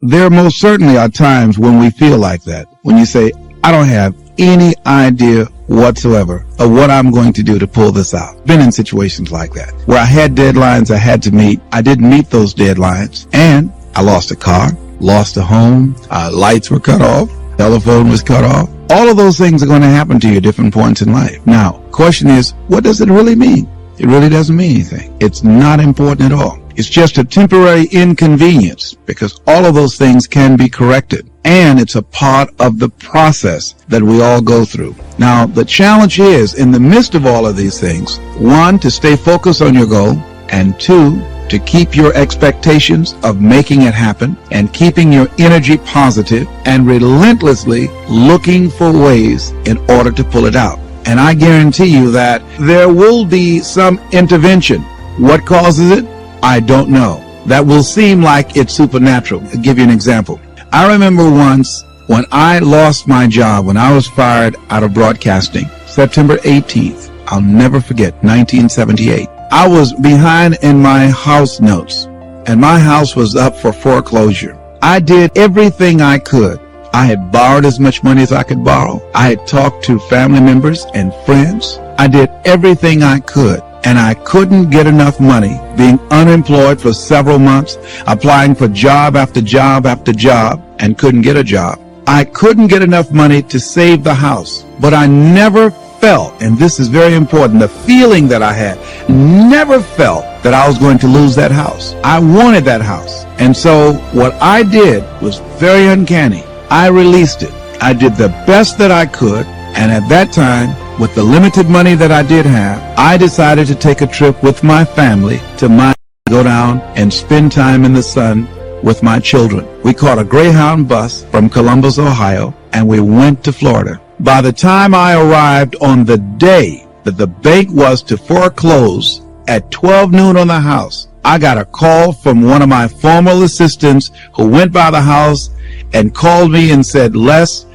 there most certainly are times when we feel like that. When you say, I don't have any idea whatsoever of what I'm going to do to pull this out. Been in situations like that where I had deadlines I had to meet. I didn't meet those deadlines and I lost a car, lost a home, lights were cut off, telephone was cut off. All of those things are going to happen to you at different points in life. Now, question is, what does it really mean? It really doesn't mean anything. It's not important at all. It's just a temporary inconvenience because all of those things can be corrected. And it's a part of the process that we all go through. Now, the challenge is, in the midst of all of these things, one, to stay focused on your goal, and two, to keep your expectations of making it happen and keeping your energy positive and relentlessly looking for ways in order to pull it out. And I guarantee you that there will be some intervention. What causes it? I don't know. That will seem like it's supernatural. I'll give you an example. I remember once when I lost my job, when I was fired out of broadcasting, September 18th, I'll never forget, 1978. I was behind in my house notes, and my house was up for foreclosure. I did everything I could. I had borrowed as much money as I could borrow. I had talked to family members and friends. I did everything I could, and I couldn't get enough money, being unemployed for several months, applying for job after job after job, and couldn't get a job. I couldn't get enough money to save the house, but I never felt, and this is very important, the feeling that I had, never felt that I was going to lose that house. I wanted that house. And so what I did was very uncanny. I released it. I did the best that I could, and at that time, with the limited money that I did have, I decided to take a trip with my family to go down and spend time in the sun with my children. We caught a Greyhound bus from Columbus, Ohio, and we went to Florida. By the time I arrived on the day that the bank was to foreclose at 12 noon on the house, I got a call from one of my former assistants who went by the house and called me and said, Les,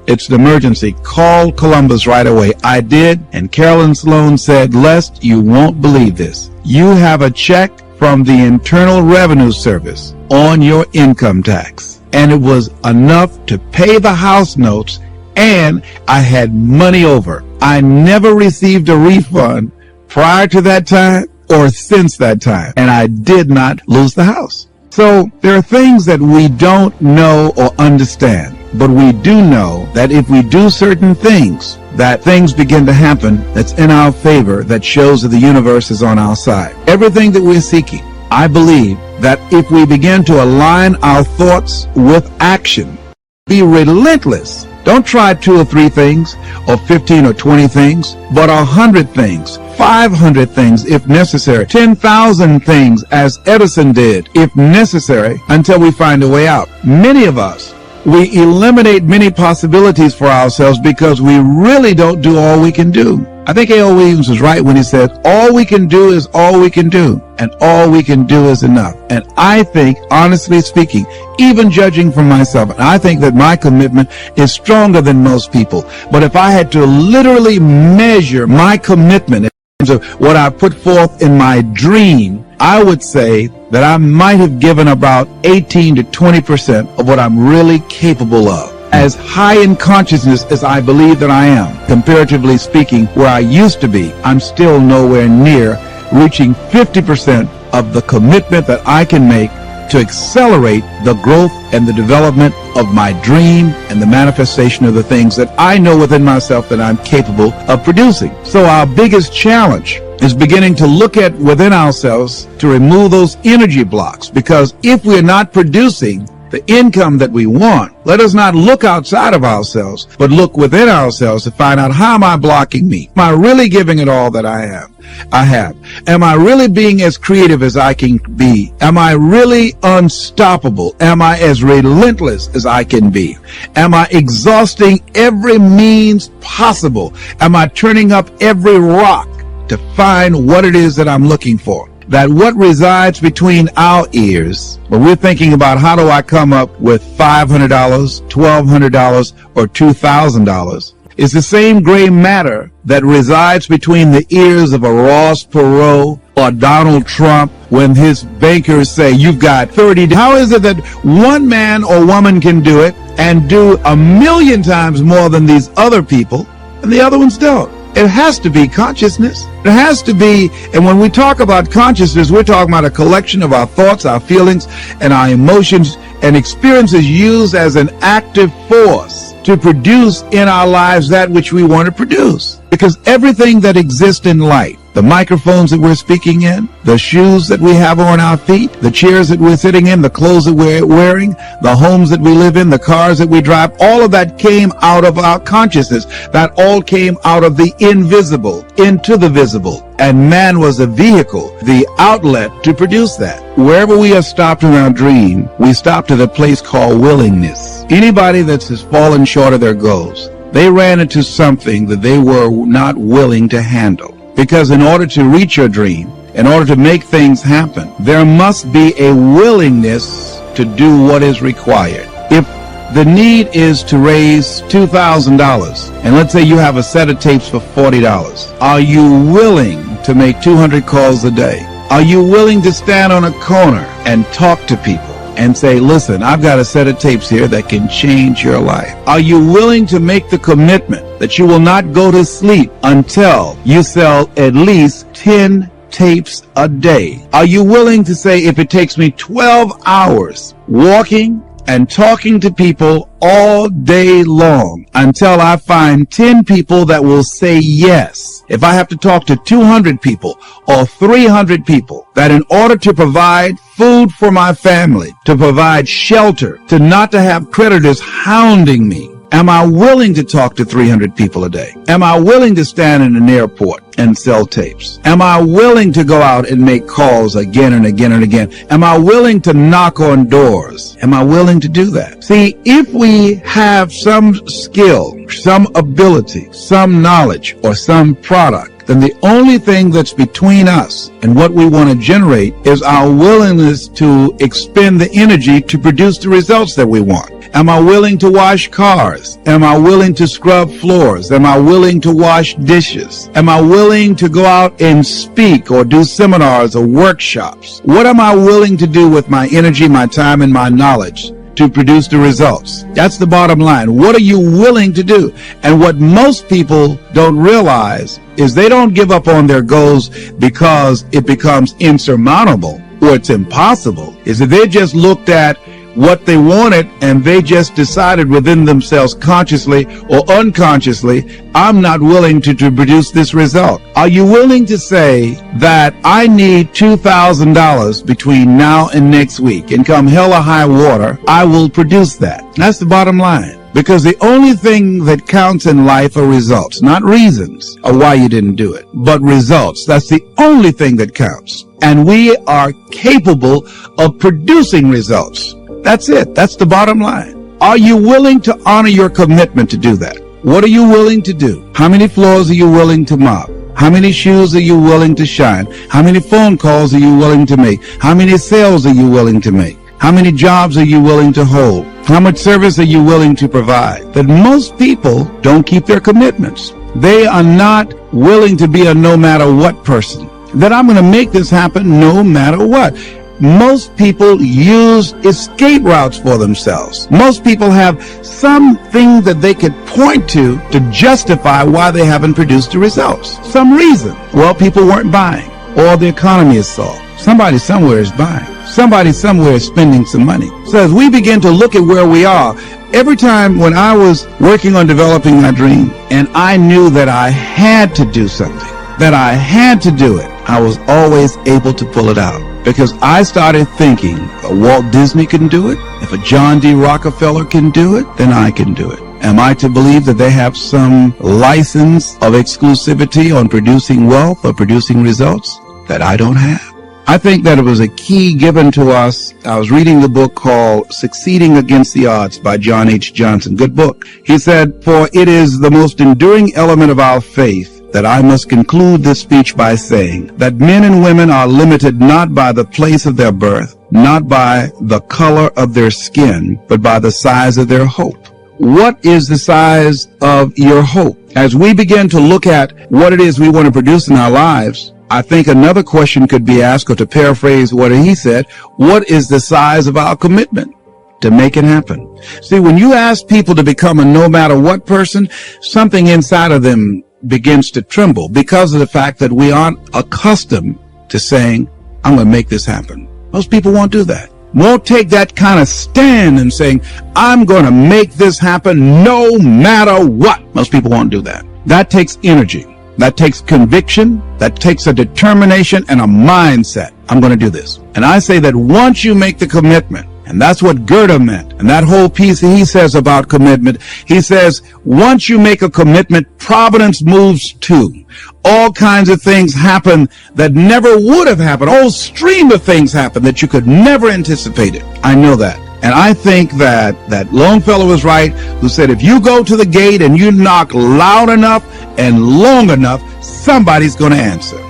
it's an emergency. Call Columbus right away. I did, and Carolyn Sloan said, Les, you won't believe this. You have a check from the Internal Revenue Service on your income tax. And it was enough to pay the house notes, and I had money over. I never received a refund prior to that time or since that time, and I did not lose the house. So there are things that we don't know or understand, but we do know that if we do certain things, that things begin to happen that's in our favor, that shows that the universe is on our side. Everything that we're seeking, I believe that if we begin to align our thoughts with action, be relentless. Don't try 2 or 3 things, or 15 or 20 things, but 100 things, 500 things if necessary, 10,000 things as Edison did if necessary, until we find a way out. Many of us, we eliminate many possibilities for ourselves because we really don't do all we can do. I think A.L. Williams was right when he said, all we can do is all we can do, and all we can do is enough. And I think, honestly speaking, even judging from myself, and I think that my commitment is stronger than most people. But if I had to literally measure my commitment in terms of what I put forth in my dream, I would say that I might have given about 18 to 20% of what I'm really capable of. As high in consciousness as I believe that I am, comparatively speaking, where I used to be, I'm still nowhere near reaching 50% of the commitment that I can make to accelerate the growth and the development of my dream and the manifestation of the things that I know within myself that I'm capable of producing. So our biggest challenge is beginning to look at within ourselves to remove those energy blocks, because if we're not producing the income that we want, let us not look outside of ourselves, but look within ourselves to find out, how am I blocking me? Am I really giving it all that I have? Am I really being as creative as I can be? Am I really unstoppable? Am I as relentless as I can be? Am I exhausting every means possible? Am I turning up every rock to find what it is that I'm looking for? That what resides between our ears, when we're thinking about how do I come up with $500, $1,200, or $2,000, is the same gray matter that resides between the ears of a Ross Perot or or Donald Trump when his bankers say you've got 30. How is it that one man or woman can do it and do 1,000,000 times more than these other people and the other ones don't? It has to be consciousness. It has to be, and when we talk about consciousness, we're talking about a collection of our thoughts, our feelings, and our emotions and experiences used as an active force to produce in our lives that which we want to produce. Because everything that exists in life, the microphones that we're speaking in, the shoes that we have on our feet, the chairs that we're sitting in, the clothes that we're wearing, the homes that we live in, the cars that we drive, all of that came out of our consciousness. That all came out of the invisible into the visible. And man was a vehicle, the outlet to produce that. Wherever we are stopped in our dream, we stop to the place called willingness. Anybody that has fallen short of their goals, they ran into something that they were not willing to handle. Because in order to reach your dream, in order to make things happen, there must be a willingness to do what is required. If the need is to raise $2,000, and let's say you have a set of tapes for $40, are you willing to make 200 calls a day? Are you willing to stand on a corner and talk to people and say, listen, I've got a set of tapes here that can change your life? Are you willing to make the commitment that you will not go to sleep until you sell at least 10 tapes a day? Are you willing to say, if it takes me 12 hours walking and talking to people all day long until I find 10 people that will say yes, if I have to talk to 200 people or 300 people, that in order to provide food for my family, to provide shelter, to not to have creditors hounding me, am I willing to talk to 300 people a day? Am I willing to stand in an airport and sell tapes? Am I willing to go out and make calls again and again and again? Am I willing to knock on doors? Am I willing to do that? See, if we have some skill, some ability, some knowledge, or some product, then the only thing that's between us and what we want to generate is our willingness to expend the energy to produce the results that we want. Am I willing to wash cars? Am I willing to scrub floors? Am I willing to wash dishes? Am I willing to go out and speak or do seminars or workshops? What am I willing to do with my energy, my time, and my knowledge to produce the results? That's the bottom line. What are you willing to do? And what most people don't realize is they don't give up on their goals because it becomes insurmountable or it's impossible. Is that they just looked at what they wanted and they just decided within themselves, consciously or unconsciously, I'm not willing to produce this result. Are you willing to say that I need $2,000 between now and next week, and come hell or high water, I will produce that? That's the bottom line. Because the only thing that counts in life are results, not reasons of why you didn't do it, but results. That's the only thing that counts. And we are capable of producing results. That's it. That's the bottom line. Are you willing to honor your commitment to do that? What are you willing to do? How many floors are you willing to mop? How many shoes are you willing to shine? How many phone calls are you willing to make? How many sales are you willing to make? How many jobs are you willing to hold? How much service are you willing to provide? That most people don't keep their commitments. They are not willing to be a no matter what person. That I'm going to make this happen no matter what. Most people use escape routes for themselves. Most people have something that they could point to justify why they haven't produced the results. Some reason. Well, people weren't buying, or the economy is soft. Somebody somewhere is buying. Somebody somewhere is spending some money. So as we begin to look at where we are, every time when I was working on developing my dream, and I knew that I had to do something, that I had to do it, I was always able to pull it out. Because I started thinking, Walt Disney can do it. If a John D. Rockefeller can do it, then I can do it. Am I to believe that they have some license of exclusivity on producing wealth or producing results that I don't have? I think that it was a key given to us. I was reading the book called Succeeding Against the Odds by John H. Johnson. Good book. He said, for it is the most enduring element of our faith that I must conclude this speech by saying that men and women are limited not by the place of their birth, not by the color of their skin, but by the size of their hope. What is the size of your hope? As we begin to look at what it is we want to produce in our lives, I think another question could be asked, or to paraphrase what he said, what is the size of our commitment to make it happen? See, when you ask people to become a no matter what person, something inside of them begins to tremble because of the fact that we aren't accustomed to saying, I'm going to make this happen. Most people won't do that. Won't take that kind of stand and saying, I'm going to make this happen no matter what. Most people won't do that. That takes energy. That takes conviction. That takes a determination and a mindset. I'm going to do this. And I say that once you make the commitment, and that's what Goethe meant. And that whole piece he says about commitment, he says, once you make a commitment, providence moves too. All kinds of things happen that never would have happened. A whole stream of things happen that you could never anticipate it. I know that. And I think that Longfellow was right, who said, if you go to the gate and you knock loud enough and long enough, somebody's going to answer.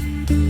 you.